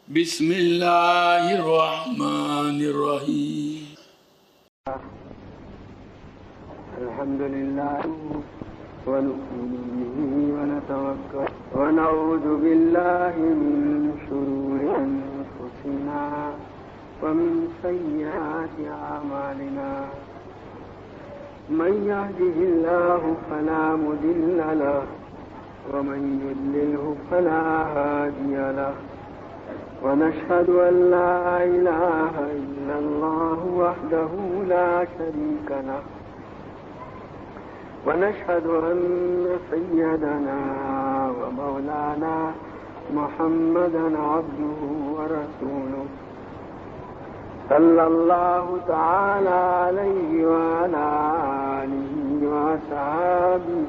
بسم اللہ الرحمن الرحیم. الحمد لله ونؤمن به ونتوكل ونعوذ بالله من شرور أنفسنا ومن سيئات أعمالنا من يهده الله فلا مضل له ومن يضلله فلا هادي له ونشهد أن لا إله إلا الله وحده لا شريك له ونشهد أن سيدنا ومولانا محمدا عبده ورسوله صلى الله تعالى عليه وعلى آله وصحبه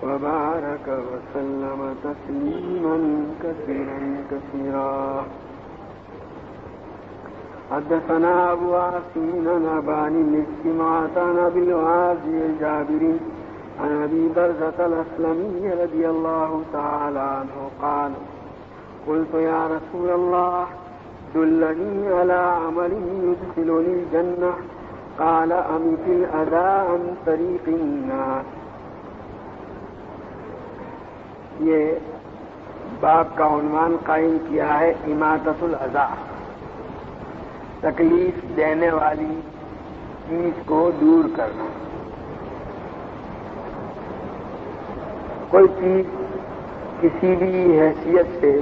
وبارك وسلم تسليما كثيرا كثيرا. حدثنا أبو عاصم نبان الاستماعة عن أبي العاص الجابر عن أبي برزة الأسلمي رضي الله تعالى عنه قال قلت يا رسول الله دلني على عمل يدخلني الجنة قال أمت الأذى عن طريق الناس. یہ باب کا عنوان قائم کیا ہے اماطۃ الاذی، تکلیف دینے والی چیز کو دور کرنا. کوئی چیز کسی بھی حیثیت سے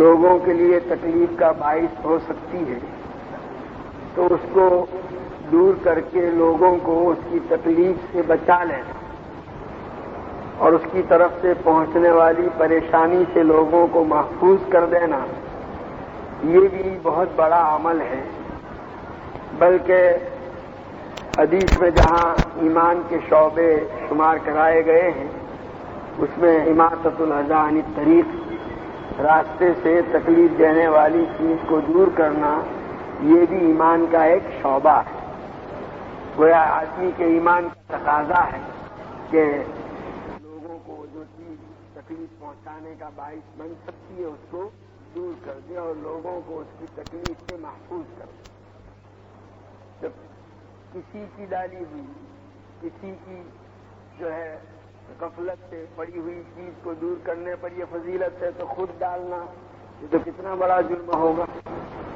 لوگوں کے لیے تکلیف کا باعث ہو سکتی ہے تو اس کو دور کر کے لوگوں کو اس کی تکلیف سے بچا لینا اور اس کی طرف سے پہنچنے والی پریشانی سے لوگوں کو محفوظ کر دینا، یہ بھی بہت بڑا عمل ہے. بلکہ حدیث میں جہاں ایمان کے شعبے شمار کرائے گئے ہیں اس میں اماطۃ الاذی عن الطریق، راستے سے تکلیف دینے والی چیز کو دور کرنا، یہ بھی ایمان کا ایک شعبہ ہے. گویا آدمی کے ایمان کا تقاضا ہے کہ لوگوں کو جو چیز تکلیف پہنچانے کا باعث بن سکتی ہے اس کو دور کر دے اور لوگوں کو اس کی تکلیف سے محفوظ کر دے. جب کسی کی ڈالی ہوئی، کسی کی جو ہے غفلت سے پڑی ہوئی چیز کو دور کرنے پر یہ فضیلت ہے تو خود ڈالنا یہ تو کتنا بڑا جرم ہوگا.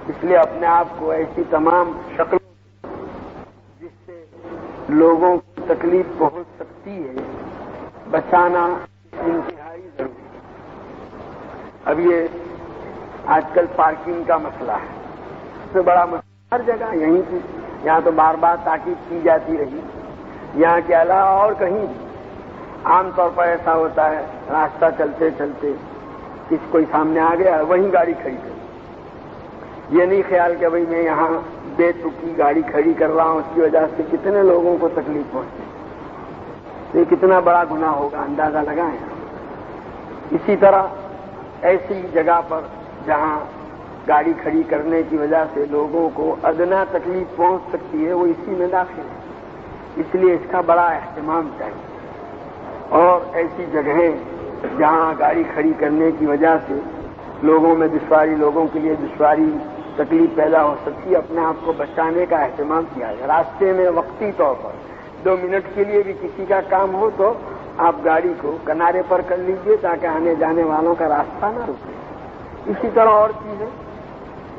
اس لیے اپنے آپ کو ایسی تمام شکلوں جس سے لوگوں کو تکلیف پہنچ سکتی ہے بچانا انتہائی ضروری ہے. اب یہ آج کل پارکنگ کا مسئلہ ہے، سب سے بڑا مسئلہ ہر جگہ یہیں کی. یہاں تو بار بار تاکید کی جاتی رہی، یہاں کے علاوہ اور کہیں عام طور پر ایسا ہوتا ہے راستہ چلتے چلتے کوئی سامنے آ گیا وہیں گاڑی کھڑی کر، یہ نہیں خیال کہ بھئی میں یہاں بے تکی گاڑی کھڑی کر رہا ہوں، اس کی وجہ سے کتنے لوگوں کو تکلیف پہنچے. یہ کتنا بڑا گناہ ہوگا اندازہ لگائیں. اسی طرح ایسی جگہ پر جہاں گاڑی کھڑی کرنے کی وجہ سے لوگوں کو ادنا تکلیف پہنچ سکتی ہے وہ اسی میں داخل ہے. اس لیے اس کا بڑا اہتمام چاہیے. اور ایسی جگہیں جہاں گاڑی کھڑی کرنے کی وجہ سے لوگوں میں دشواری، لوگوں کے لیے دشواری، تکلیف پیدا ہو سکتی ہے، اپنے آپ کو بچانے کا اہتمام کیا جائے. راستے میں وقتی طور پر 2 منٹ کے لیے بھی کسی کا کام ہو تو آپ گاڑی کو کنارے پر کر لیجئے تاکہ آنے جانے والوں کا راستہ نہ رکے. اسی طرح اور چیزیں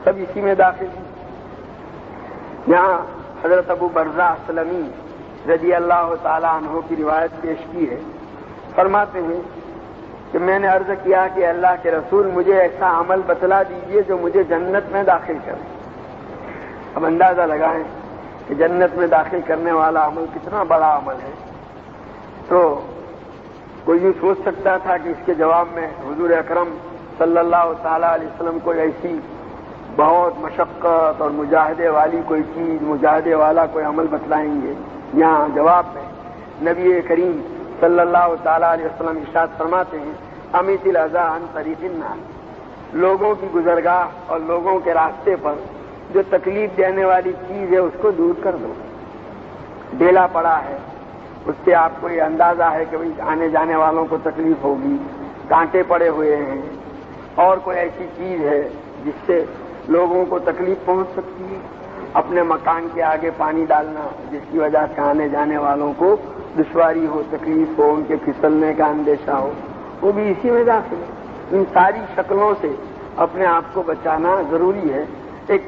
سب اسی میں داخل ہیں. یہاں حضرت ابو برزہ اسلمی رضی اللہ تعالیٰ عنہ کی روایت پیش کی ہے. فرماتے ہیں کہ میں نے عرض کیا کہ اللہ کے رسول مجھے ایسا عمل بتلا دیجئے جو مجھے جنت میں داخل کرے. اب اندازہ لگائیں کہ جنت میں داخل کرنے والا عمل کتنا بڑا عمل ہے. تو کوئی یوں سوچ سکتا تھا کہ اس کے جواب میں حضور اکرم صلی اللہ تعالیٰ علیہ وسلم کوئی ایسی بہت مشقت اور مجاہدے والی کوئی چیز، مجاہدے والا کوئی عمل بتلائیں گے. یہاں جواب میں نبی کریم صلی اللہ تعالیٰ علیہ وسلم ارشاد فرماتے ہیں امیت الاذی عن طریق الناس، لوگوں کی گزرگاہ اور لوگوں کے راستے پر جو تکلیف دینے والی چیز ہے اس کو دور کر دو. ڈھیلا پڑا ہے، اس سے آپ کو یہ اندازہ ہے کہ بھئی آنے جانے والوں کو تکلیف ہوگی، کانٹے پڑے ہوئے ہیں، اور کوئی ایسی چیز ہے جس سے لوگوں کو تکلیف پہنچ سکتی ہے؟ اپنے مکان کے آگے پانی ڈالنا جس کی وجہ سے آنے جانے والوں کو دشواری ہو، تکلیف ہو، ان کے پھسلنے کا اندیشہ ہو، وہ بھی اسی وجہ سے۔ ان ساری شکلوں سے اپنے آپ کو بچانا ضروری ہے۔ ایک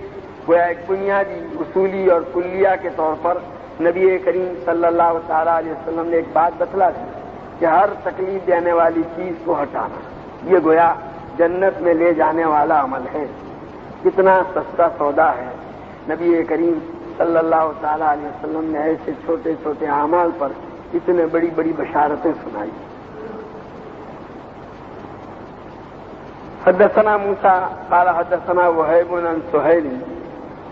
بنیادی اصولی اور کلیہ کے طور پر نبی کریم صلی اللہ تعالیٰ علیہ وسلم نے ایک بات بتلا دی کہ ہر تکلیف دینے والی چیز کو ہٹانا، یہ گویا جنت میں لے جانے والا عمل ہے۔ کتنا سستا سودا ہے۔ نبی کریم صلی اللہ تعالیٰ علیہ وسلم نے ایسے چھوٹے چھوٹے اعمال پر اتنے بڑی بڑی بشارتیں سنائی۔ حدثنا موسیٰ قال حدثنا وہیب عن سہیل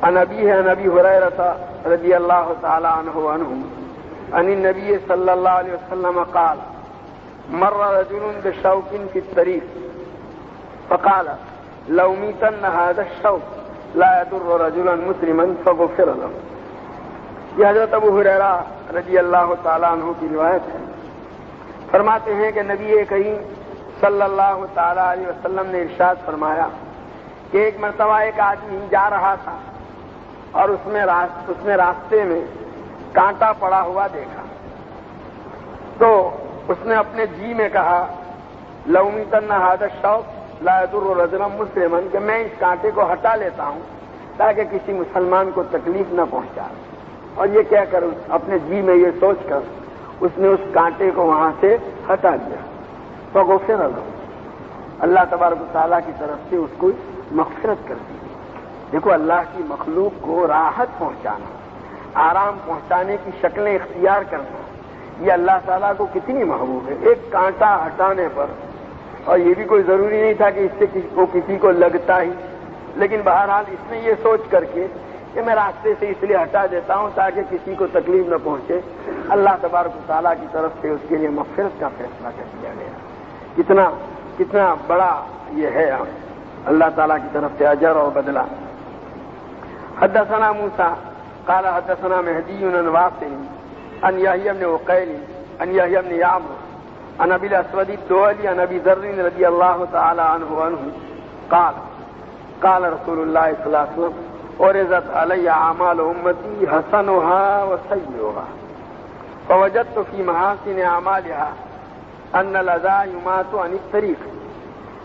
عن ابیہ عن ابی ہریرہ رضی اللہ تعالی عنہ عن النبی صلی اللہ علیہ وسلم قال مر رجل بشوک فی الطریق فقال لو میتن هذا الشوک لا يضر رجلا مسلما فغفر له۔ یہ حضرت ابو ہریرہ رضی اللہ تعالیٰ عنہ کی روایت ہے۔ فرماتے ہیں کہ نبی کریم صلی اللہ تعالیٰ علیہ وسلم نے ارشاد فرمایا کہ ایک مرتبہ ایک آدمی جا رہا تھا اور اس نے راستے میں کانٹا پڑا ہوا دیکھا، تو اس نے اپنے جی میں کہا لو میتن هذا الشوک لا يضر رجلا مسلما، کہ میں اس کانٹے کو ہٹا لیتا ہوں تاکہ کسی مسلمان کو تکلیف نہ پہنچائے۔ اور یہ کہہ کر اپنے جی میں یہ سوچ کر اس نے اس کانٹے کو وہاں سے ہٹا دیا۔ فغفر له، اللہ تبارک و تعالیٰ کی طرف سے اس کو مغفرت کر دی۔ دیکھو، اللہ کی مخلوق کو راحت پہنچانا، آرام پہنچانے کی شکلیں اختیار کرنا، یہ اللہ تعالیٰ کو کتنی محبوب ہے۔ ایک کانٹا ہٹانے پر، اور یہ بھی کوئی ضروری نہیں تھا کہ اس سے کسی کو لگتا ہی، لیکن بہرحال اس نے یہ سوچ کر کے کہ میں راستے سے اس لیے ہٹا دیتا ہوں تاکہ کسی کو تکلیف نہ پہنچے، اللہ تبارک و تعالیٰ کی طرف سے اس کے لیے مغفرت کا فیصلہ کر دیا گیا۔ کتنا بڑا یہ ہے اللہ تعالیٰ کی طرف سے اجر اور بدلہ۔ حدثنا موسیٰ قال حدثنا مہدی عن واصل عن یحییٰ بن عقیل عن یحییٰ بن یعمر عن ابی الاسود الدؤلی عن ابی ذر رضی اللہ تعالی عنہ قال قال رسول اللہ صلی اللہ علیہ وسلم عرضت علی اعمال امتی حسنها وسیئها فوجدت فی محاسن اعمالها ان الاذى یماط عن الطریق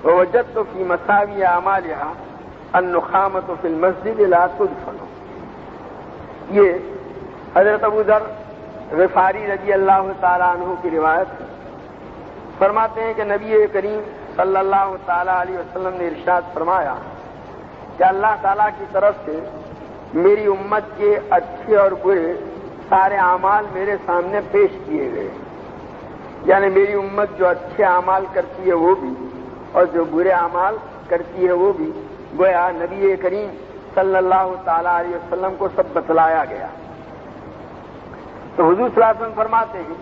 ووجدت فی مساوی اعمالها النخامۃ فی المسجد لا تدفن۔ یہ حضرت ابو ذر غفاری رضی اللہ تعالی عنہ کی روایت ہے۔ فرماتے ہیں کہ نبی کریم صلی اللہ تعالیٰ علیہ وسلم نے ارشاد فرمایا کہ اللہ تعالیٰ کی طرف سے میری امت کے اچھے اور برے سارے اعمال میرے سامنے پیش کیے گئے، یعنی میری امت جو اچھے اعمال کرتی ہے وہ بھی اور جو برے اعمال کرتی ہے وہ بھی، گویا نبی کریم صلی اللہ تعالیٰ علیہ وسلم کو سب بتلایا گیا۔ تو حضور صلی اللہ علیہ وسلم فرماتے ہیں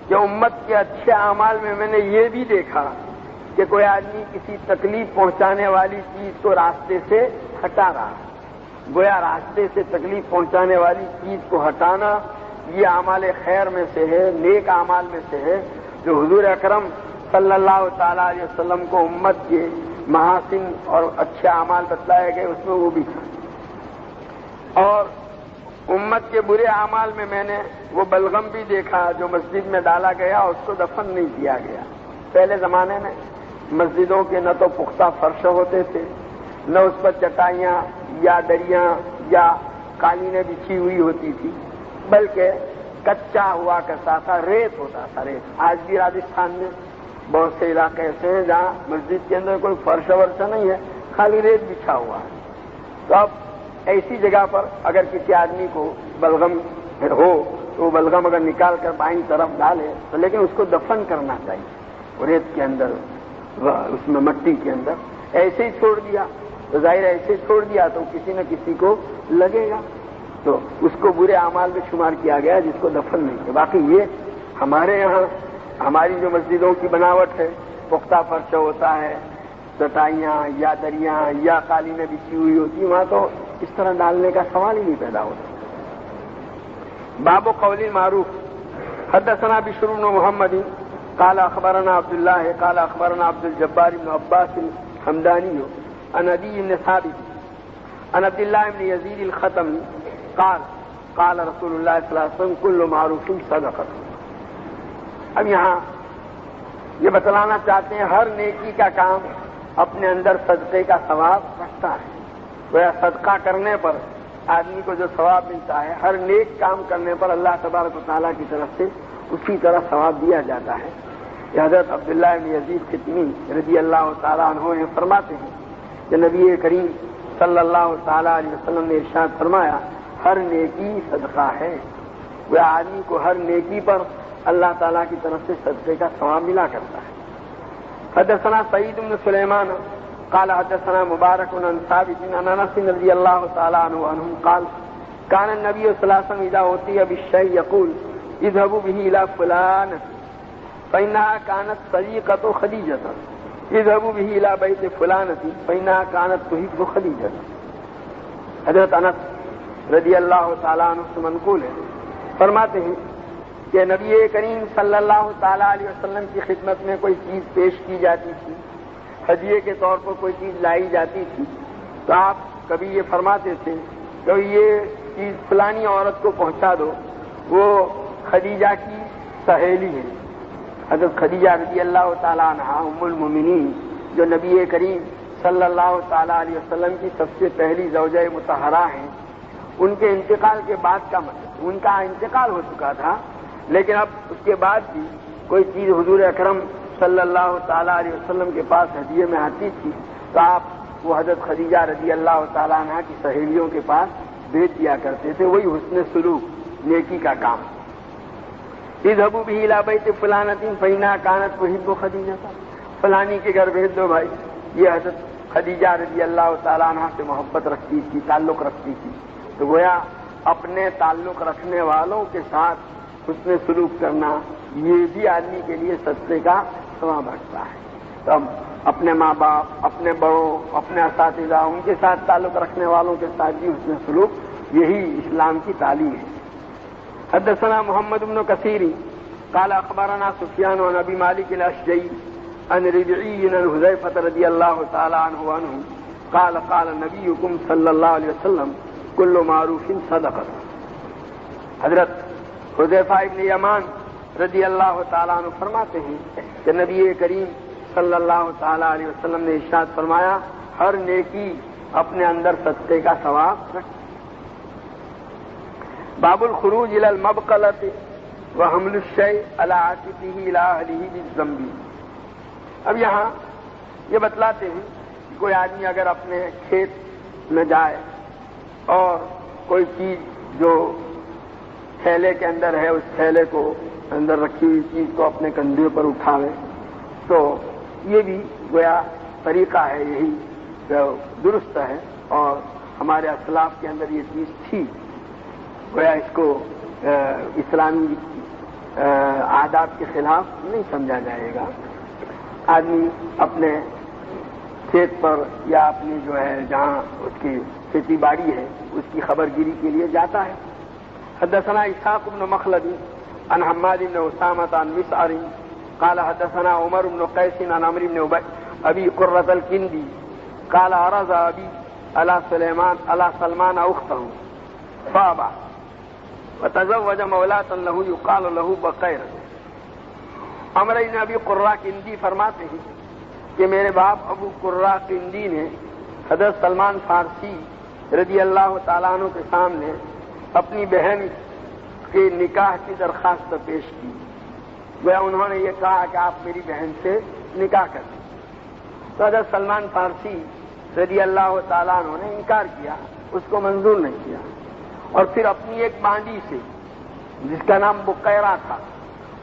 کہ امت کے اچھے اعمال میں میں نے یہ بھی دیکھا کہ کوئی آدمی کسی تکلیف پہنچانے والی چیز کو راستے سے ہٹا رہا ہے۔ گویا راستے سے تکلیف پہنچانے والی چیز کو ہٹانا یہ اعمال خیر میں سے ہے، نیک اعمال میں سے ہے، جو حضور اکرم صلی اللہ تعالیٰ علیہ وسلم کو امت کے محاسن اور اچھے اعمال بتلائے گئے، اس میں وہ بھی تھا۔ اور امت کے برے اعمال میں نے وہ بلغم بھی دیکھا جو مسجد میں ڈالا گیا، اس کو دفن نہیں کیا گیا۔ پہلے زمانے میں مسجدوں کے نہ تو پختہ فرش ہوتے تھے، نہ اس پر چٹائیاں یا دریاں یا قالینیں بچھی ہوئی ہوتی تھی، بلکہ کچا ہوا کرتا تھا، ریت ہوتا تھا، ریت۔ آج بھی راجستھان میں بہت سے علاقے ایسے ہیں جہاں مسجد کے اندر کوئی فرش ورشا نہیں ہے، خالی ریت بچھا ہوا ہے۔ تو اب ایسی جگہ پر اگر کسی آدمی کو بلغم ہو تو وہ بلغم اگر نکال کر بائیں طرف ڈالے تو لیکن اس کو دفن کرنا چاہیے، ریت کے اندر، اس میں مٹی کے اندر۔ ایسے ہی چھوڑ دیا تو ظاہر ایسے چھوڑ دیا تو کسی نہ کسی کو لگے گا، تو اس کو برے اعمال میں شمار کیا گیا جس کو دفن نہیں کیا۔ باقی یہ ہمارے یہاں ہماری جو مسجدوں کی بناوٹ ہے، پختہ فرش ہوتا ہے، چٹائیاں یا دریاں یا قالینیں بچھی ہوئی ہوتی، وہاں تو اس طرح ڈالنے کا سوال ہی نہیں پیدا ہوتا۔ باب قول معروف۔ حدثنا بشر بن محمد قال اخبرنا عبد الله قال اخبرنا عبد الجبار بن عباس حمدانی عن عدی بن ثابت عن عبد الله بن يزيد الختمي قال قال رسول الله صلی اللہ علیہ وسلم كل معروف صدقۃ. اب یہاں یہ بتلانا چاہتے ہیں ہر نیکی کا کام اپنے اندر صدقے کا ثواب رکھتا ہے. گویا صدقہ کرنے پر آدمی کو جو ثواب ملتا ہے، ہر نیک کام کرنے پر اللہ تبارک و تعالیٰ کی طرف سے اسی طرح ثواب دیا جاتا ہے. یہ حضرت عبداللہ بن یزید ختمی رضی اللہ تعالیٰ عنہ فرماتے ہیں کہ نبی کریم صلی اللہ تعالیٰ علیہ وسلم نے ارشاد فرمایا ہر نیکی صدقہ ہے. وہ آدمی کو ہر نیکی پر اللہ تعالیٰ کی طرف سے صدقے کا ثواب ملا کرتا ہے. حدثنا سعید بن سلیمان قال حدثنا مبارک عن ثابت عن انس رضی اللہ تعالیٰ عنہ قال كان النبي صلی اللہ علیہ وسلم اذا اوتي بالشيء يقول اذهبوا به الى فلان فانها كانت صديقة خديجة اذهبوا به الى بيت فلانة فانها كانت تحب خديجة. حضرت انس رضی اللہ تعالیٰ عنہ سے منقول ہے، فرماتے ہیں کہ نبی کریم صلی اللہ تعالیٰ علیہ وسلم کی خدمت میں کوئی چیز پیش کی جاتی تھی، ہدیے کے طور پر کوئی چیز لائی جاتی تھی، تو آپ کبھی یہ فرماتے تھے کہ یہ چیز فلانی عورت کو پہنچا دو، وہ خدیجہ کی سہیلی ہے. حضرت خدیجہ رضی اللہ تعالیٰ عنہ ام المومنین جو نبی کریم صلی اللہ تعالیٰ علیہ وسلم کی سب سے پہلی زوجہ مطہرہ ہیں، ان کے انتقال کے بعد کا مطلب ان کا انتقال ہو چکا تھا، لیکن اب اس کے بعد بھی کوئی چیز حضور اکرم صلی اللہ تعالیٰ علیہ وسلم کے پاس ہدیے میں آتی تھی تو آپ وہ حضرت خدیجہ رضی اللہ تعالیٰ عنہ کی سہیلیوں کے پاس بھیج دیا کرتے تھے. وہی حسن سلوک، نیکی کا کام. اذهبوا به الى بيت فلانة فإنها كانت تحب خدیجہ، فلانی کے گھر بھیج دو بھائی. یہ حضرت خدیجہ رضی اللہ تعالیٰ عنہ سے محبت رکھتی تھی، تعلق رکھتی تھی. تو گویا اپنے تعلق رکھنے والوں کے ساتھ حسن سلوک کرنا یہ بھی آدمی کے لیے صدقے کا ثواب رکھتا ہے. تب اپنے ماں باپ، اپنے بڑوں، اپنے اساتذہ، ان کے ساتھ تعلق رکھنے والوں کے ساتھ بھی حسن سلوک یہی اسلام کی تعلیم ہے. حدثنا محمد بن کثیر قال اخبرنا سفیان عن ابی مالک الاشجعی عن ربعی عن حذیفہ رضی اللہ تعالی عنہ قال قال نبیکم صلی اللہ علیہ وسلم کل معروف صدقہ. حضرت حذیفہ ابن یمان رضی اللہ تعالیٰ عنہ فرماتے ہیں کہ نبی کریم صلی اللہ تعالیٰ علیہ وسلم نے ارشاد فرمایا ہر نیکی اپنے اندر صدقے کا ثواب رکھتی. باب الخروج الى المبقلة وحمل الشيء على عاتقه الى اهله بالذنب. اب یہاں یہ بتلاتے ہیں کہ کوئی آدمی اگر اپنے کھیت میں جائے اور کوئی چیز جو تھیلے کے اندر ہے اس تھیلے کو اندر رکھی ہوئی چیز کو اپنے کندھے پر اٹھاوے تو یہ بھی گویا طریقہ ہے، یہی درست ہے اور ہمارے اسلاف کے اندر یہ چیز تھی. گویا اس کو اسلامی آداب کے خلاف نہیں سمجھا جائے گا. آدمی اپنے کھیت پر یا اپنی جو ہے جہاں اس کی کھیتی باڑی ہے اس کی خبر گیری کے لیے جاتا ہے. حدثنا اسحاق بن مخلد عن حماد بن اسامة عن مسعر قال حدثنا عمر بن قيس عن عمرو بن ابي قرة الكندي قال عرض ابي على سلمان اخته فابى وتزوج مولاة له يقال له بقير. عمرو بن ابی قرہ کندی فرماتے ہیں کہ میرے باپ ابو قرہ کندی نے حضرت سلمان فارسی رضی اللہ تعالیٰ عنہ کے سامنے اپنی بہن کے نکاح کی درخواست پیش کی. گویا انہوں نے یہ کہا کہ آپ میری بہن سے نکاح کر دیں. تو حضرت سلمان فارسی رضی اللہ تعالیٰ عنہ نے انکار کیا، اس کو منظور نہیں کیا اور پھر اپنی ایک بانڈی سے جس کا نام بقیرہ تھا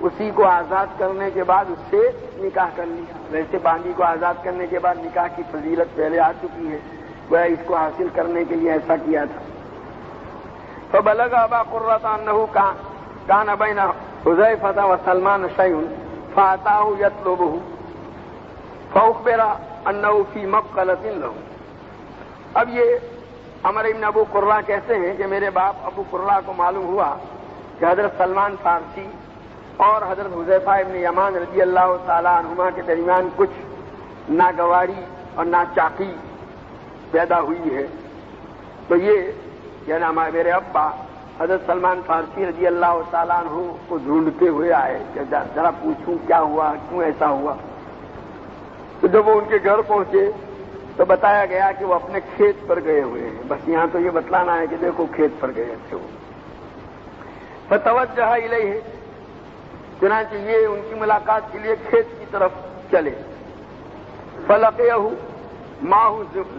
اسی کو آزاد کرنے کے بعد اس سے نکاح کر لیا. ویسے بانڈی کو آزاد کرنے کے بعد نکاح کی فضیلت پہلے آ چکی ہے، گویا اس کو حاصل کرنے کے لیے ایسا کیا تھا. فبلغ ابا قرة انه كان بين حذيفة وسلمان شيء فاتاه يطلبه فاخبر انه في مبقلة له. اب یہ عمرو بن ابو قرہ کہتے ہیں کہ میرے باپ ابو قرہ کو معلوم ہوا کہ حضرت سلمان فارسی اور حضرت حذیفہ ابن یمان رضی اللہ تعالی عنہما کے درمیان کچھ ناگواری اور نہ چاقی پیدا ہوئی ہے. تو یہ نا میرے ابا حضرت سلمان فارسی رضی اللہ تعالیٰ عنہ کو ڈھونڈتے ہوئے آئے کہ ذرا پوچھوں کیا ہوا, کیوں ایسا ہوا. تو جب وہ ان کے گھر پہنچے تو بتایا گیا کہ وہ اپنے کھیت پر گئے ہوئے ہیں. بس یہاں تو یہ بتلانا ہے کہ دیکھو کھیت پر گئے تھے وہ. فتوجہ الیہ, چنانچہ یہ ان کی ملاقات کے لیے کھیت کی طرف چلے. فلقیہ ماہ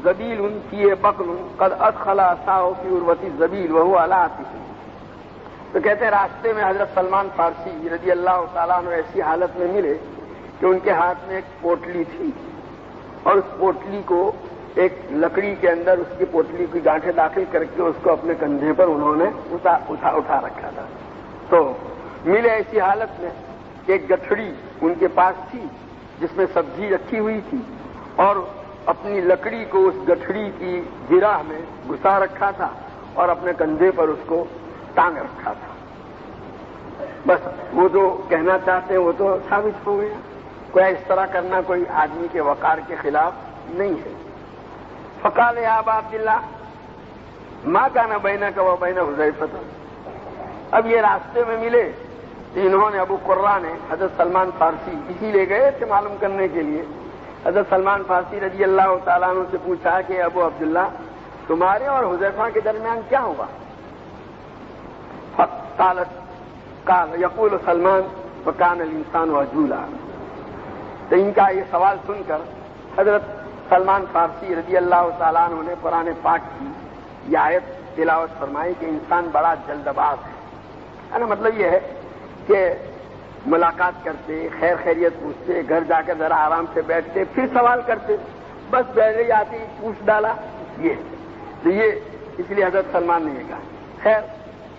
زبیل فیہ بقل قد ادخل عصاہ فی عروۃ الزبیل وہو علی عاتقہ. تو کہتے ہیں راستے میں حضرت سلمان فارسی رضی اللہ تعالیٰ عنہ ایسی حالت میں ملے کہ ان کے ہاتھ میں ایک پوٹلی تھی اور اس پوٹلی کو ایک لکڑی کے اندر اس کی پوٹلی کی گانٹھیں داخل کر کے اس کو اپنے کندھے پر انہوں نے اٹھا رکھا تھا. تو ملے ایسی حالت میں ایک گٹھڑی ان کے پاس تھی جس میں سبزی رکھی ہوئی تھی اور اپنی لکڑی کو اس گٹھڑی کی گراہ میں گھسا رکھا تھا اور اپنے کندھے پر اس کو ٹانگ رکھا تھا. بس وہ جو کہنا چاہتے ہیں وہ تو ثابت ہو گیا. کوئی اس طرح کرنا کوئی آدمی کے وقار کے خلاف نہیں ہے. فقال یا ابا عبداللہ ما کان بینک و بین حذیفہ. اب یہ راستے میں ملے تو انہوں نے ابو قرہ نے حضرت سلمان فارسی اسی لے گئے تھے معلوم کرنے کے لیے. حضرت سلمان فارسی رضی اللہ تعالیٰ عنہ سے پوچھا کہ ابو عبداللہ تمہارے اور حذیفہ کے درمیان کیا ہوا؟ قال یقول سلمان وکان الانسان عجولا. تو ان کا یہ سوال سن کر حضرت سلمان فارسی رضی اللہ تعالیٰ عنہ نے قرآن پاک کی یہ آیت تلاوت فرمائی کہ انسان بڑا جلد باز ہے. نا مطلب یہ ہے کہ ملاقات کرتے, خیر خیریت پوچھتے, گھر جا کر ذرا آرام سے بیٹھتے, پھر سوال کرتے, بس پہلے آتی پوچھ ڈالا. تو یہ اس لیے حضرت سلمان نے یہ کہا. خیر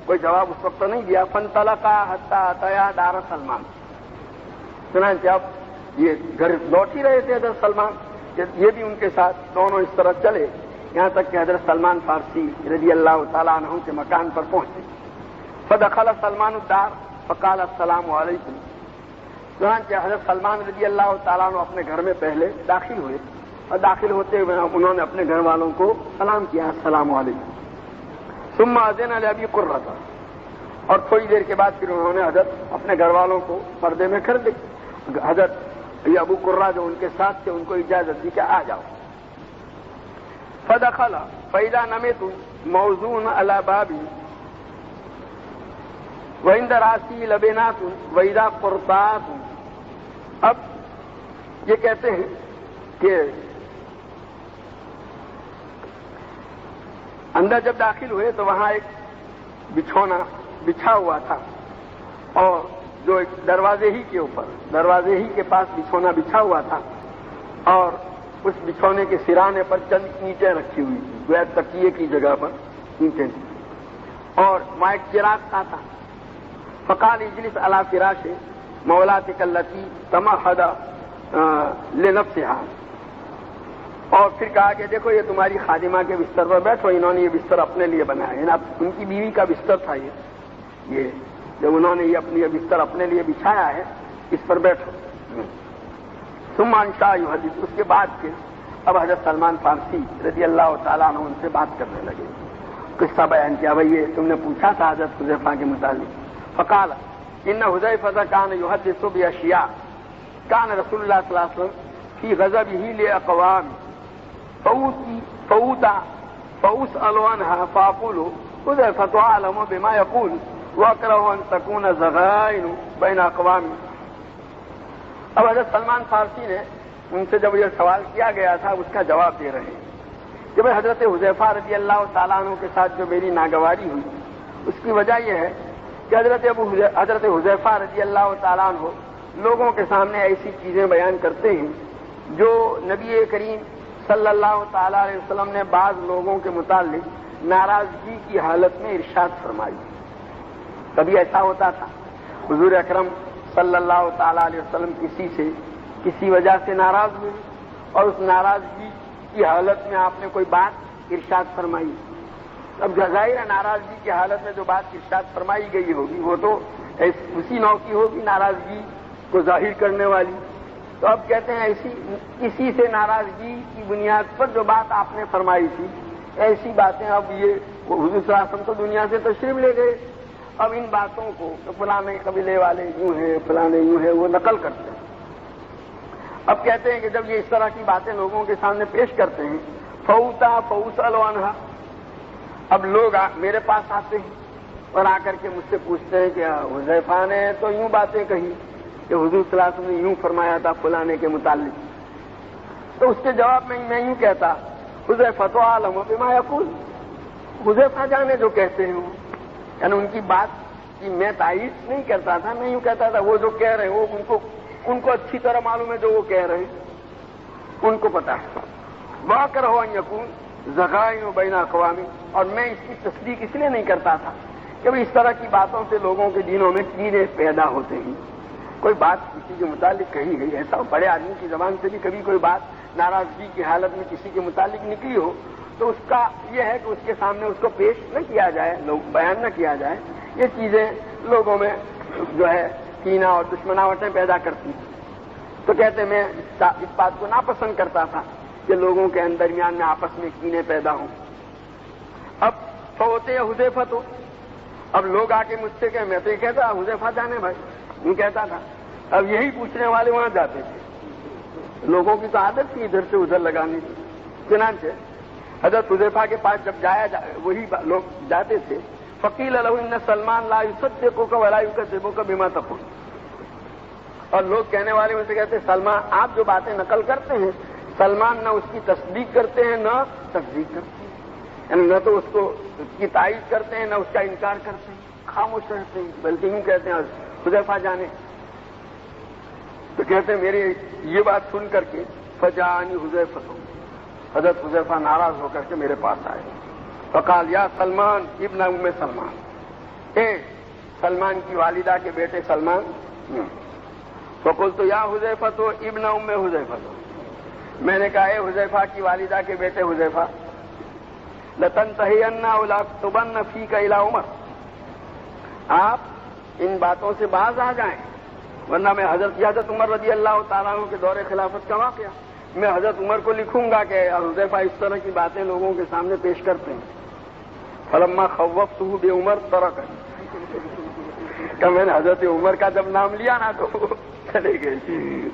کوئی جواب اس وقت تو نہیں دیا. فانطلقا حتی اتیا دار سلمان. چنانچہ اب یہ گھر لوٹ ہی رہے تھے حضرت سلمان, یہ بھی ان کے ساتھ دونوں اس طرح چلے یہاں تک کہ حضرت سلمان فارسی رضی اللہ تعالیٰ عنہ کے مکان پر پہنچے. فدخل سلمان الدار فقال السلام علیکم. چنانچہ حضرت سلمان رضی اللہ تعالیٰ عنہ اپنے گھر میں پہلے داخل ہوئے اور داخل ہوتے ہوئے انہوں نے اپنے گھر والوں کو سلام کیا, السلام علیکم. ثم اذن لابی قرہ, اور تھوڑی دیر کے بعد پھر انہوں نے حضرت اپنے گھر والوں کو پردے میں کر دی. حضرت یہ ابو قرہ جو ان کے ساتھ تھے ان کو اجازت دی کہ آ جاؤ. فدخل فاذا نمت موزون علی بابی وعند راسی لبنات واذا قرطات. اب یہ کہتے ہیں کہ اندر جب داخل ہوئے تو وہاں ایک بچھونا بچھا ہوا تھا اور جو ایک دروازے ہی کے اوپر, دروازے ہی کے پاس بچھونا بچھا ہوا تھا اور اس بچھونے کے سرانے پر چند اینٹیں رکھی ہوئی تھی, گویا تکیے کی جگہ پر اینٹیں تھیں, اور وہاں ایک چراغ تھا. فقال اجلس علی فراش مولاتک التی تمہد لنفسها. اور پھر کہا کہ دیکھو یہ تمہاری خادمہ کے بستر پر بیٹھو, انہوں نے یہ بستر اپنے لیے بنایا ہے. ان کی بیوی کا بستر تھا یہ جب انہوں نے یہ اپنی بستر اپنے لیے بچھایا ہے, اس پر بیٹھو. ثم انشا یحدث. اس کے بعد پھر اب حضرت سلمان فارسی رضی اللہ تعالیٰ عنہ ان سے بات کرنے لگے, قصہ بیان کیا. بھائی یہ تم نے پوچھا تھا حضرت حذیفہ کے متعلق. فقال ان حذیفہ کان یحدث باشیاء کان رسول اللہ صلی اللہ علیہ وسلم فی غضبہ لاقوام فاسأل عنها فاقول حذیفہ اعلم بما یقول واکرہ ان تکون زغائن بین اقوام. اب حضرت سلمان فارسی نے ان سے جب یہ سوال کیا گیا تھا اس کا جواب دے رہے ہیں کہ بھائی حضرت حذیفہ رضی اللہ تعالیٰ عنہ کے ساتھ جو میری ناگواری ہوئی اس کی وجہ یہ ہے کہ حضرت حذیفہ رضی اللہ تعالیٰ عنہ لوگوں کے سامنے ایسی چیزیں بیان کرتے ہیں جو نبی کریم صلی اللہ تعالیٰ علیہ وسلم نے بعض لوگوں کے متعلق ناراضگی کی حالت میں ارشاد فرمائی. کبھی ایسا ہوتا تھا حضور اکرم صلی اللہ تعالیٰ علیہ وسلم کسی سے کسی وجہ سے ناراض ہوئے اور اس ناراضگی کی حالت میں آپ نے کوئی بات ارشاد فرمائی. اب ظاہر ہے ناراضگی کی حالت میں جو بات ارشاد فرمائی گئی ہوگی وہ تو اسی نوع کی ہوگی ناراضگی کو ظاہر کرنے والی. تو اب کہتے ہیں ایسی کسی سے ناراضگی کی بنیاد پر جو بات آپ نے فرمائی تھی ایسی باتیں اب یہ حضور صلی اللہ علیہ وسلم تو دنیا سے تشریف لے گئے، اب ان باتوں کو فلانے قبیلے والے یوں ہیں فلانے یوں ہیں وہ نقل کرتے ہیں۔ اب کہتے ہیں کہ جب یہ اس طرح کی باتیں لوگوں کے سامنے پیش کرتے ہیں فوتا فوسل عنہا، اب لوگ میرے پاس آتے ہیں اور آ کر کے مجھ سے پوچھتے ہیں کہ حذیفہ نے تو یوں باتیں کہی کہ حضور صلی اللہ علیہ وسلم نے یوں فرمایا تھا فلانے کے متعلق، تو اس کے جواب میں میں یوں کہتا حذیفہ تو عالم بما یقول، حذیفہ جانے جو کہتے ہیں وہ، یعنی ان کی بات کی میں تائید نہیں کرتا تھا، میں یوں کہتا تھا وہ جو کہہ رہے ہیں وہ ان کو اچھی طرح معلوم ہے جو وہ کہہ رہے ہیں ان کو پتا ہے۔ واقر ہو یقون ذغائن بین اقوامی، اور میں اس کی تصدیق اس لیے نہیں کرتا تھا کہ اس طرح کی باتوں سے لوگوں کے دینوں میں کینے پیدا ہوتے ہیں۔ کوئی بات کسی کے متعلق کہی گئی، ایسا بڑے آدمی کی زبان سے بھی کبھی کوئی بات ناراضگی کی حالت میں کسی کے متعلق نکلی ہو تو اس کا یہ ہے کہ اس کے سامنے اس کو پیش نہ کیا جائے، بیان نہ کیا جائے، یہ چیزیں لوگوں میں جو ہے کینہ اور دشمناوٹیں پیدا کرتی ہیں۔ تو کہتے میں اس بات کو ناپسند کرتا تھا کہ لوگوں کے درمیان میں آپس میں کینے پیدا ہوں۔ اب فوتے حذیفہ تو اب لوگ آ کے مجھ سے کہ میں تو یہ کہتا حذیفہ جانے بھائی یوں کہتا تھا، اب یہی پوچھنے والے وہاں جاتے تھے، لوگوں کی تو عادت تھی ادھر سے ادھر لگانے کی، چنانچہ حضرت حذیفہ کے پاس جب وہی لوگ جاتے تھے فقیل له ان سلمان لا يصدقك ولا يكذبك بما تقول، اور لوگ کہنے والے میں سے کہتے سلمان آپ جو باتیں نقل کرتے ہیں سلمان نہ اس کی تصدیق کرتے ہیں نہ تکذیب کرتے ہیں، یعنی نہ تو اس کی تائید کرتے ہیں نہ اس کا انکار کرتے ہیں، خاموش رہتے ہیں، بلکہ یوں کہتے ہیں حذیفہ جانے۔ تو کہتے ہیں میری یہ بات سن کر کے فجاءنی حذیفہ، حضرت حذیفہ ناراض ہو کر کے میرے پاس آئے، فقال یا سلمان ابن ام سلمان، اے سلمان کی والدہ کے بیٹے سلمان، فقلت یا حذیفہ تو ابن ام حذیفہ، تو میں نے کہا اے حذیفہ کی والدہ کے بیٹے حذیفہ، لتنتہین او لاکتبن فیک الی عمر، آپ ان باتوں سے باز آ جائیں ورنہ میں حضرت عمر رضی اللہ تعالیٰ عنہ کے دور خلافت کا واقعہ میں حضرت عمر کو لکھوں گا کہ حذیفہ اس طرح کی باتیں لوگوں کے سامنے پیش کرتے ہیں۔ فلما خوفتہ بعمر ترکنی، کہ میں نے حضرت عمر کا جب نام لیا نا تو چلے گئے،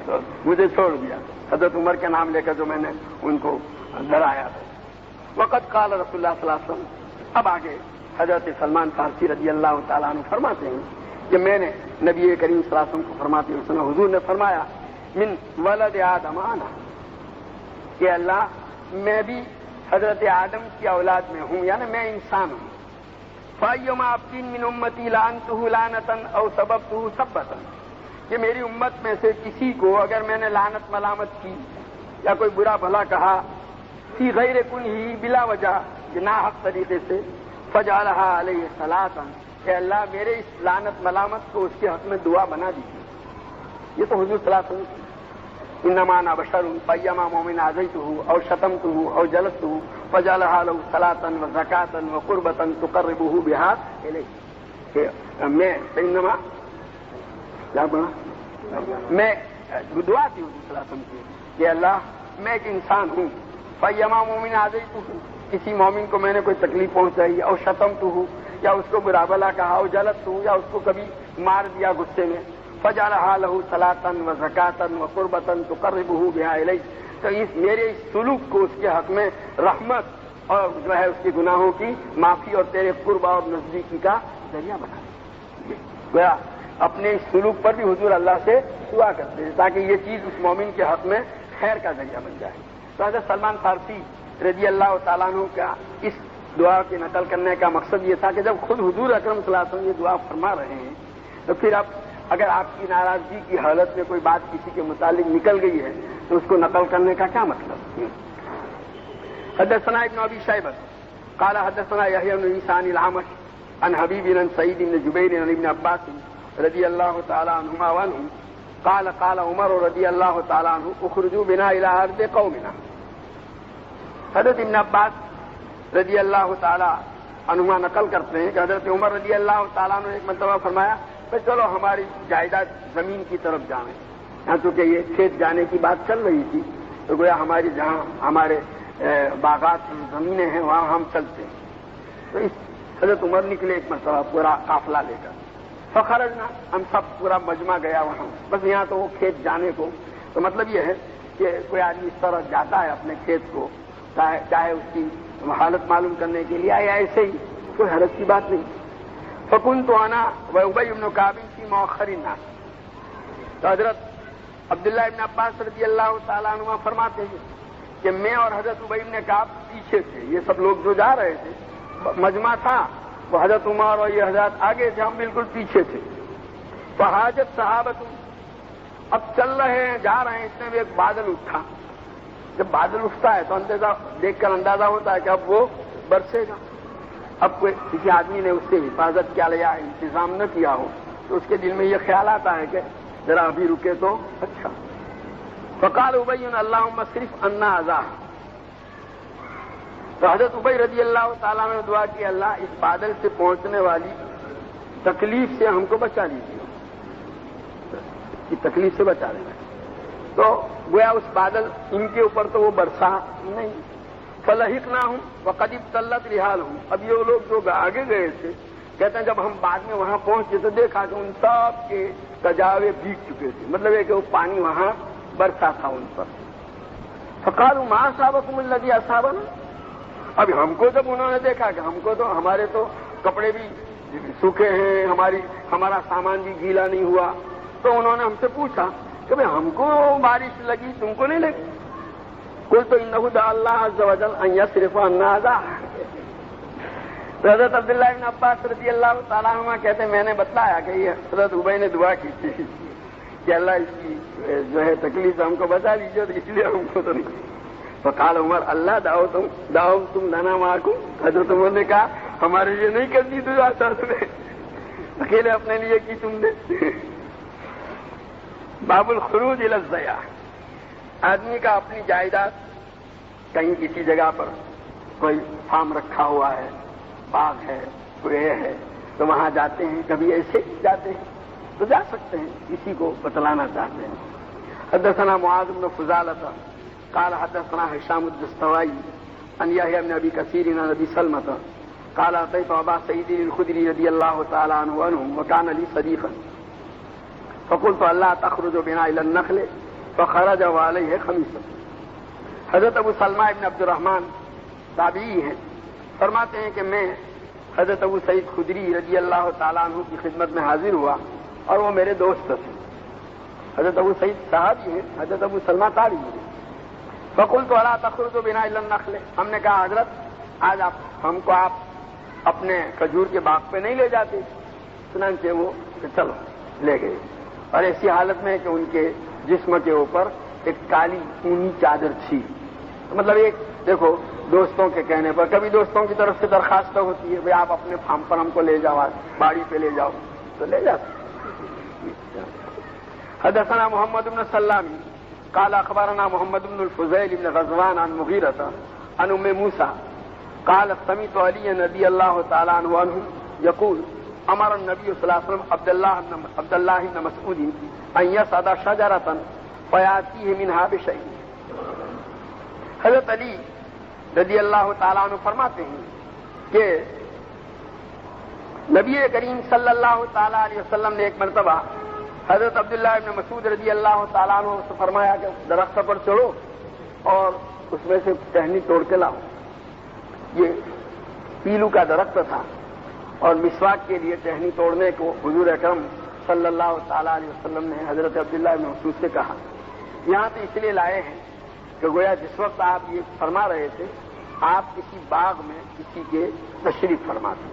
تو مجھے چھوڑ دیا، حضرت عمر کے نام لے کر جو میں نے ان کو ڈرایا تھا۔ وقت قال رسول اللہ صلی اللہ علیہ وسلم، اب آگے حضرت سلمان فارسی رضی اللہ تعالیٰ عنہ فرماتے ہیں کہ میں نے نبی کریم صلی اللہ علیہ وسلم کو فرماتے ہوئے سنا، حضور نے فرمایا من ولد آدم آنا، کہ اللہ میں بھی حضرت آدم کی اولاد میں ہوں، یعنی میں انسان ہوں۔ فَأَيُّمَا عَبْدٍ مِّنْ أُمَّتِي لَعَنْتُهُ لَعْنَةً أَوْ سَبَبْتُهُ سَبَّةً، کہ میری امت میں سے کسی کو اگر میں نے لعنت ملامت کی یا کوئی برا بھلا کہا فی غیر کنہ بلا وجہ، ناحق طریقے سے، فجعلها علیہ صلاۃ، کہ اللہ میرے اس لعنت ملامت کو اس کے حق میں دعا بنا دیجیے۔ یہ تو حضور صلی اللہ علیہ وسلم انما انا بشر فیما مومن آذیتہ او شتمتہ او جلدتہ فجعلها له صلاۃ وزکاۃ وقربۃ تقربہ بہا الیہ، کہ میں انما کیا بنا میں دعا کی حضور صلی اللہ علیہ وسلم کی کہ اللہ میں ایک انسان ہوں، فیما مومن آذیتہ، کسی مومن کو میں نے کوئی تکلیف پہنچائی، او شتمتہ یا اس کو برا بھلا کہا، او جلدتہ یا اس کو کبھی مار دیا غصے میں، فجعلها له صلاۃ وزکاۃ وقربۃ تقربہ بہا الیہ، تو میرے اس سلوک کو اس کے حق میں رحمت اور جو ہے اس کے گناہوں کی معافی اور تیرے قربہ اور نزدیکی کا ذریعہ بنا دے۔ گویا اپنے اس سلوک پر بھی حضور اللہ سے دعا کرتے ہیں تاکہ یہ چیز اس مومن کے حق میں خیر کا ذریعہ بن جائے۔ تو حضرت سلمان فارسی رضی اللہ تعالیٰ عنہ کا اس دعا کی نقل کرنے کا مقصد یہ تھا کہ جب خود حضور اکرم صلی اللہ علیہ وسلم یہ دعا فرما رہے ہیں تو پھر اب اگر آپ کی ناراضگی کی حالت میں کوئی بات کسی کے متعلق نکل گئی ہے تو اس کو نقل کرنے کا کیا مطلب؟ حدثنا ابن ابی شیبہ قال حدثنا یحییٰ بن عیسیٰ عن الاعمش عن حبیب بن سعید بن جبیر عن ابن عباس رضی اللہ تعالی عنہما وعنہ قال قال عمر رضی اللہ تعالی عنہ اخرجوا بنا الى ارض قومنا۔ حضرت ابن عباس رضی اللہ تعالی عنہما نقل کرتے ہیں کہ حضرت عمر رضی اللہ تعالیٰ عنہ نے ایک مرتبہ فرمایا کہ چلو ہماری جائیداد زمین کی طرف جائیں، یہاں چونکہ یہ کھیت جانے کی بات چل رہی تھی تو گویا ہماری جہاں ہمارے باغات زمینیں ہیں وہاں ہم چلتے ہیں. تو اس حضرت عمر نکلے ایک مرتبہ پورا قافلہ لے کر. فخرجنا، ہم سب پورا مجمع گیا وہاں. بس یہاں تو وہ کھیت جانے کو، تو مطلب یہ ہے کہ کوئی آدمی اس طرح جاتا ہے اپنے کھیت کو، چاہے اس کی حالت معلوم کرنے کے لیے یا ایسے ہی، کوئی حرج کی بات نہیں. فکنت انا وابی بن کعب فی مؤخر الناس. تو حضرت عبداللہ ابن عباس رضی اللہ تعالیٰ عنہ فرماتے ہیں کہ میں اور حضرت ابی بن کعب پیچھے تھے. یہ سب لوگ جو جا رہے تھے، مجمع تھا، وہ حضرت عمر اور یہ حضرات آگے تھے، ہم بالکل پیچھے تھے. فحاجت صحابت، اب چل رہے ہیں جا رہے ہیں، اس میں بھی ایک بادل اٹھا. جب بادل اٹھتا ہے تو دیکھ کر اندازہ ہوتا ہے کہ اب وہ برسے گا. اب کوئی کسی آدمی نے اس سے حفاظت کیا لیا، انتظام نہ کیا ہو، تو اس کے دل میں یہ خیال آتا ہے کہ ذرا ابھی رکے تو اچھا. فقال ابی اللہم اصرف عنا عذاب. تو حضرت ابی رضی اللہ تعالیٰ نے دعا کی، اللہ اس بادل سے پہنچنے والی تکلیف سے ہم کو بچا لیجیے، اس تکلیف سے بچا لینا. تو گویا اس بادل ان کے اوپر تو وہ برسا نہیں. فلحقناہم وقد ابتلت رحالہم. اب یہ لوگ جو آگے گئے تھے کہتے ہیں جب ہم بعد میں وہاں پہنچے تو دیکھا کہ ان سب کے کجاوے بھیگ چکے تھے، مطلب ہے کہ وہ پانی وہاں برسا تھا ان پر. فقالوا ما اصابکم الذی اصابنا. اب ہم کو جب انہوں نے دیکھا کہ ہم کو تو ہمارے تو کپڑے بھی سوکھے ہیں، ہمارا سامان بھی گیلا نہیں ہوا، تو انہوں نے ہم سے پوچھا کہ بھئی ہم کو بارش لگی تم کو نہیں لگی؟ قلت انہ دعا اللہ عز وجل ان یصرف عنا عذاب. حضرت عبداللہ بن عباس رضی اللہ تعالیٰ عنہ کہتے ہیں میں نے بتلایا کہ یہ حضرت ابی نے دعا کی تھی کہ اللہ اس کی جو ہے تکلیف ہم کو بچا لیجیے، تو اس لیے ہم کو تو نہیں. فقال عمر اللہ دعو تم لنا معکم. حضرت عمر نے کہا ہمارے لیے نہیں کرتی دعا، ساتھ میں اکیلے اپنے لیے کی تم نے. باب الخروج الی الضیاع. آدمی کا اپنی جائیداد کہیں کسی جگہ پر کوئی فارم رکھا ہوا ہے، باغ ہے، کوئی ہے، تو وہاں جاتے ہیں. کبھی ایسے جاتے ہیں تو جا سکتے ہیں، کسی کو بتلانا چاہتے ہیں. حدثنا معاذ بن فضالة قال حدثنا هشام الدستوائي عن يحيى بن ابي كثير عن ابي سلمة قال اتيت ابا سعيد الخدري رضي الله تعالى عنه وكان لي صديقا فقلت الا تخرج بنا الى النخل فخرج وعليه خميصة. حضرت ابو سلمہ ابن عبد الرحمن تابعی ہیں، فرماتے ہیں کہ میں حضرت ابو سعید خدری رضی اللہ تعالیٰ عنہ کی خدمت میں حاضر ہوا اور وہ میرے دوست تھے. حضرت ابو سعید صحابی ہیں، حضرت ابو سلمہ تابعی ہیں. فقلت الا تخرج بنا الى النخل. ہم نے کہا حضرت آج ہم کو آپ اپنے کھجور کے باغ پہ نہیں لے جاتے؟ چنانچہ وہ کہ چلو لے گئے، اور ایسی حالت میں کہ ان کے جسم کے اوپر ایک کالی اونی چادر تھی. مطلب ایک دیکھو دوستوں کے کہنے پر، کبھی دوستوں کی طرف سے درخواست ہوتی ہے بھائی آپ اپنے فارم پر ہم کو لے جاؤ، باڑی پہ لے جاؤ، تو لے جاتے. حدثنا محمد بن سلام قال اخبرنا محمد بن الفضيل بن غزوان عن مغيرة عن ام موسى قال سمعت علي رضي الله تعالى عنه يقول امر النبي صلى الله عليه وسلم عبد الله بن مسعود ان يصعد شجرة فياتيه منها بشيء. حضرت علی رضی اللہ تعالیٰ عنہ فرماتے ہیں کہ نبی کریم صلی اللہ تعالیٰ علیہ وسلم نے ایک مرتبہ حضرت عبداللہ ابن مسعود رضی اللہ تعالیٰ عنہ سے فرمایا کہ درخت پر چڑھو اور اس میں سے ٹہنی توڑ کے لاؤ. یہ پیلو کا درخت تھا اور مسواک کے لیے ٹہنی توڑنے کو حضور اکرم صلی اللہ تعالیٰ علیہ وسلم نے حضرت عبداللہ ابن مسعود سے کہا. یہاں تو اس لیے لائے ہیں کہ گویا جس وقت آپ یہ فرما رہے تھے آپ کسی باغ میں کسی کے تشریف فرماتے،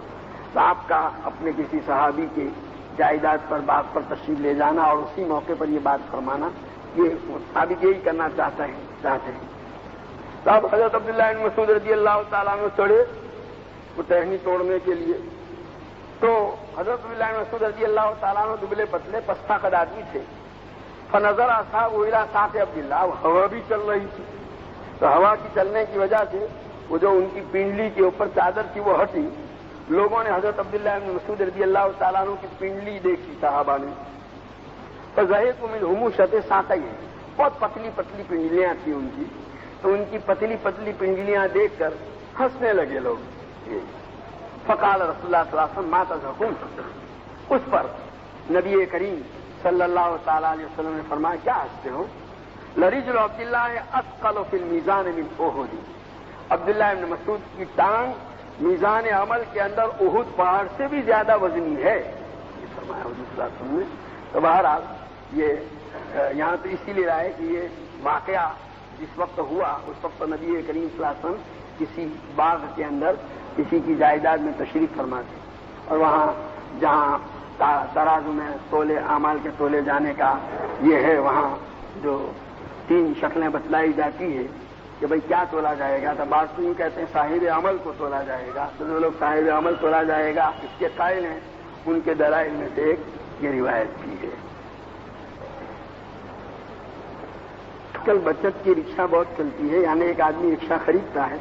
تو آپ کا اپنے کسی صحابی کے جائیداد پر باغ پر تشریف لے جانا اور اسی موقع پر یہ بات فرمانا، یہ ثابت یہی کرنا چاہتے ہیں. تو اب حضرت عبداللہ بن مسعود رضی اللہ تعالیٰ عنہ چڑھے وہ ٹہنی توڑنے کے لیے. تو حضرت عبداللہ بن مسعود رضی اللہ تعالیٰ عنہ دبلے پتلے پستہ قد آدمی تھے. فنظر اصحاب الى ساق عبداللہ، ہوا بھی چل رہی تھی، تو ہوا کی چلنے کی وجہ سے وہ جو ان کی پنڈلی کے اوپر چادر تھی وہ ہٹی. لوگوں نے حضرت عبداللہ بن مسعود رضی اللہ تعالیٰ عنہ کی پنڈلی دیکھی صحابہ نے. فزہق منہم شت ساقی، بہت پتلی پتلی پنڈلیاں تھیں ان کی، تو ان کی پتلی پتلی پنڈلیاں دیکھ کر ہنسنے لگے لوگ۔ فقال رسول اللہ صلی اللہ علیہ وسلم ما تضحكون، اس پر نبی کریم صلی اللہ تعالی علیہ وسلم نے فرمایا کیا ہنستے ہو؟ لرجل عبداللہ اثقل فی المیزان من احد، عبداللہ ابن مسعود کی ٹانگ میزان عمل کے اندر احد پہاڑ سے بھی زیادہ وزنی ہے، یہ فرمایا حضور صلی اللہ علیہ وسلم نے۔ تو بہرحال یہ یہاں تو اسی لیے رہا ہے کہ یہ واقعہ جس وقت ہوا اس وقت نبی کریم صلی اللہ علیہ وسلم کسی باغ کے اندر کسی کی جائیداد میں تشریف فرما تھے، اور وہاں جہاں ترازو میں تولے اعمال کے تولے جانے کا یہ ہے، وہاں جو 3 شکلیں بتلائی جاتی ہے کہ بھئی کیا تولا جائے گا، تو بعض تو یوں کہتے ہیں صاحب عمل کو تولا جائے گا، تو جو لوگ صاحب عمل تولا جائے گا اس کے قائل ہیں، ان کے دلائل میں سے ایک یہ روایت کی ہے۔ کل بچت کی رکشا بہت چلتی ہے، یعنی ایک آدمی رکشا خریدتا ہے،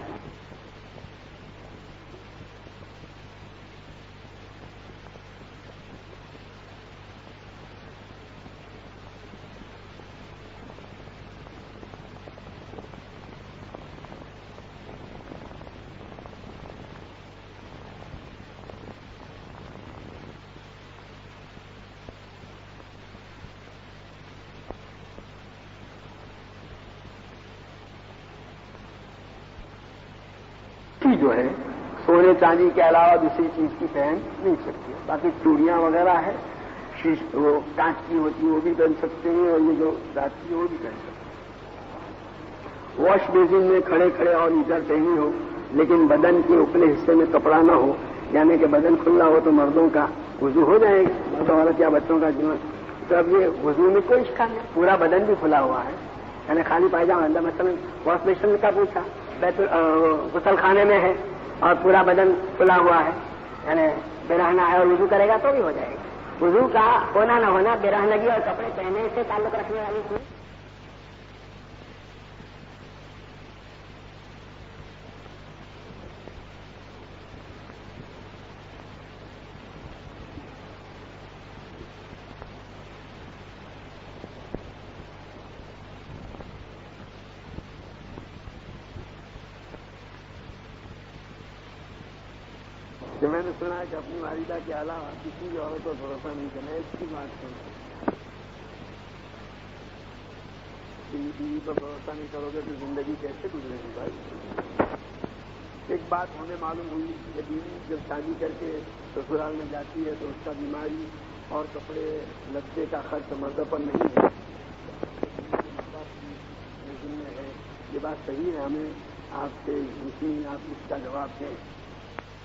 جو ہے سونے چاندی کے علاوہ دوسری چیز کی پہن نہیں سکتی، باقی چوڑیاں وغیرہ ہے وہ کانچ کی ہوتی وہ بھی پہن سکتے ہیں، اور یہ جو رات کی وہ بھی پہن سکتے ہیں۔ واش بیسن میں کھڑے کھڑے اور ادھر پہنی ہو، لیکن بدن کے اوپرے حصے میں کپڑا نہ ہو، یعنی کہ بدن کھلا ہو تو مردوں کا وضو ہو جائے گا، مرد عورت یا بچوں کا جیون۔ تو اب یہ وضو میں کوئی اشکال نہیں، پورا بدن بھی کھلا ہوا ہے، یعنی خالی پائجامہ مثلا واش بیسن کا پوچھا غسل خانے میں ہے اور پورا بدن کھلا ہوا ہے، یعنی برہنہ ہے اور وضو کرے گا تو بھی ہو جائے گا۔ وضو کا ہونا نہ ہونا برہنگی اور کپڑے پہننے سے تعلق رکھنے والی چیز۔ کہ میں نے سنا ہے کہ اپنی والدہ کے علاوہ کسی بھی عورت کو بھروسہ نہیں کرنا ہے، اس کی بات سن بیوی پر بھروسہ نہیں کرو گے تو زندگی کیسے گزرے گی بھائی؟ ایک بات ہمیں معلوم ہوئی کہ بیوی جب شادی کر کے سسرال میں جاتی ہے تو اس کا بیماری اور کپڑے لتے کا خرچ مرد پر نہیں ہے، ہے۔ یہ بات صحیح ہے، ہمیں آپ سے آپ اس کا جواب دیں۔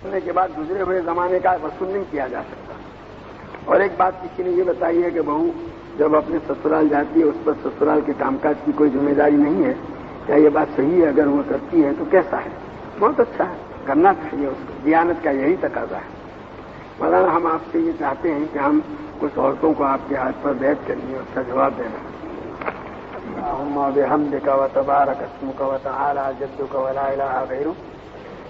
ہونے کے بعد گزرے ہوئے زمانے کا وصول نہیں کیا جا سکتا۔ اور ایک بات کسی نے یہ بتائی ہے کہ بہو جب اپنے سسرال جاتی ہے اس پر سسرال کے کام کاج کی کوئی ذمہ داری نہیں ہے، کیا یہ بات صحیح ہے؟ اگر وہ کرتی ہے تو کیسا ہے؟ بہت اچھا ہے، کرنا چاہیے اس کو، دیانت کا یہی تقاضا ہے۔ مولانا ہم آپ سے یہ چاہتے ہیں کہ ہم کچھ عورتوں کو آپ کے ہاتھ پر بیعت کریں، اس کا جواب دینا۔ اللہم بحمدک وتبارک اسمک وتعالی جدک ولا الہ غیرک،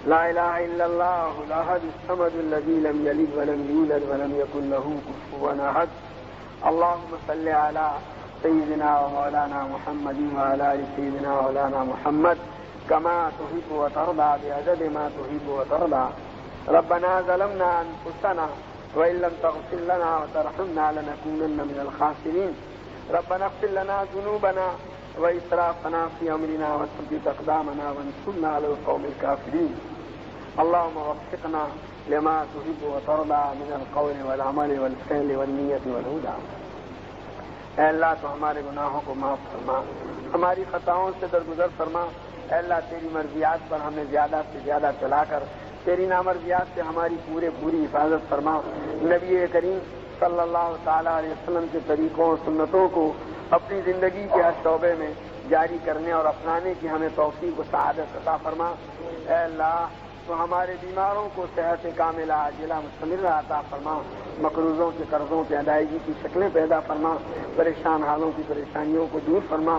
لا الہ الا اللہ الاحد الصمد الذی لم یلد ولم یولد ولم یکن له کفوا احد۔ اللہم صل علی سیدنا و مولانا محمد وعلی آل سیدنا مولانا محمد کما تحب وترضى بعدد ما تحب وترضى۔ ربنا ظلمنا انفسنا وان لم تغفر لنا وترحمنا لنكونن من الخاسرین۔ ربنا اغفر لنا ذنوبنا وإسرافنا في أمرنا وثبت أقدامنا وانصرنا على القوم الكافرين۔ اللهم وفقنا لما تحب وترضى من القول والعمل والفعل والنية والهدى۔ اے اللہ تو ہمارے گناہوں کو معاف فرما، ہماری خطاؤں سے درگزر فرما۔ اے اللہ تیری مرضیات پر ہمیں زیادہ سے زیادہ چلا کر تیری نامرضیات سے ہماری پوری حفاظت فرما۔ نبی کریم صلی اللہ تعالیٰ علیہ وسلم کے طریقوں اور سنتوں کو اپنی زندگی کے ہر شعبے میں جاری کرنے اور اپنانے کی ہمیں توفیق و سعادت عطا فرما۔ اے اللہ تو ہمارے بیماروں کو صحت کاملہ عاجلہ مستمرہ عطا فرما، مقروضوں کے قرضوں کی ادائیگی کی شکلیں پیدا فرما، پریشان حالوں کی پریشانیوں کو دور فرما۔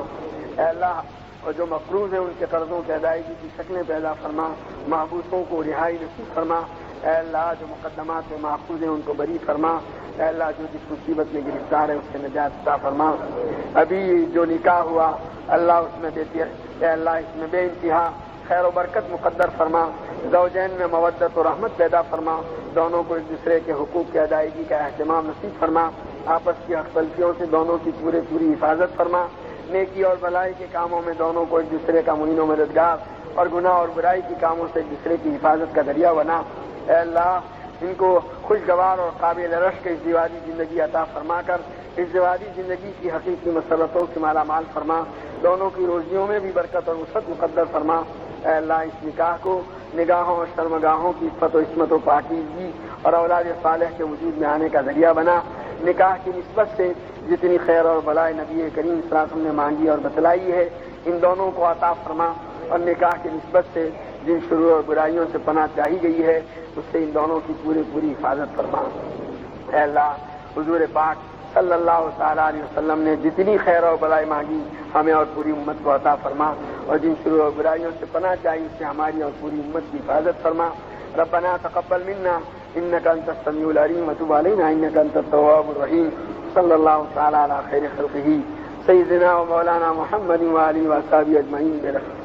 اے اللہ اور جو مقروض ہیں ان کے قرضوں کی ادائیگی کی شکلیں پیدا فرما، محبوسوں کو رہائی نصیب فرما۔ اے اللہ جو مقدمات میں ماخوذ ہیں ان کو بری فرما۔ اے اللہ جو جس مصیبت میں گرفتار ہے اس سے نجات عطا فرما. ابھی جو نکاح ہوا اللہ اس میں اے اللہ اس میں بے انتہا خیر و برکت مقدر فرما. زوجین میں مودت و رحمت پیدا فرما. دونوں کو ایک دوسرے کے حقوق کی ادائیگی کا اہتمام نصیب فرما. آپس کی حق تلفیوں سے دونوں کی پوری حفاظت فرما. نیکی اور بھلائی کے کاموں میں دونوں کو ایک دوسرے کا معین و مددگار اور گناہ اور برائی کے کاموں سے ایک دوسرے کی حفاظت کا ذریعہ بنا. اے اللہ ان کو خوشگوار اور قابل رشک ازدواجی زندگی عطا فرما کر ازدواجی زندگی کی حقیقی مسرتوں سے مالا مال فرما. دونوں کی روزیوں میں بھی برکت اور وسعت مقدر فرما. اے اللہ اس نکاح کو نگاہوں اور شرمگاہوں کی عفت و عصمت و پاکیزگی اور اولاد صالح کے وجود میں آنے کا ذریعہ بنا. نکاح کی نسبت سے جتنی خیر اور بلائی نبی کریم صلی اللہ علیہ وسلم نے مانگی اور بتلائی ہے ان دونوں کو عطا فرما. اور نکاح کی نسبت سے جن شرور اور برائیوں سے پناہ چاہی گئی ہے اس سے ان دونوں کی پوری حفاظت فرما. اے اللہ حضور پاک صلی اللہ تعالیٰ علیہ وسلم نے جتنی خیر اور بلائی مانگی ہمیں اور پوری امت کو عطا فرما. اور جن شرور اور برائیوں سے پناہ چاہی اس سے ہماری اور پوری امت کی حفاظت فرما. ربنا تقبل منا انك انت السميع العليم وتب علينا انك انت التواب الرحيم. صلی اللہ تعالیٰ علی خیر خلقہ سیدنا و مولانا محمد و آلہ و صحبہ اجمعین برحمتہ.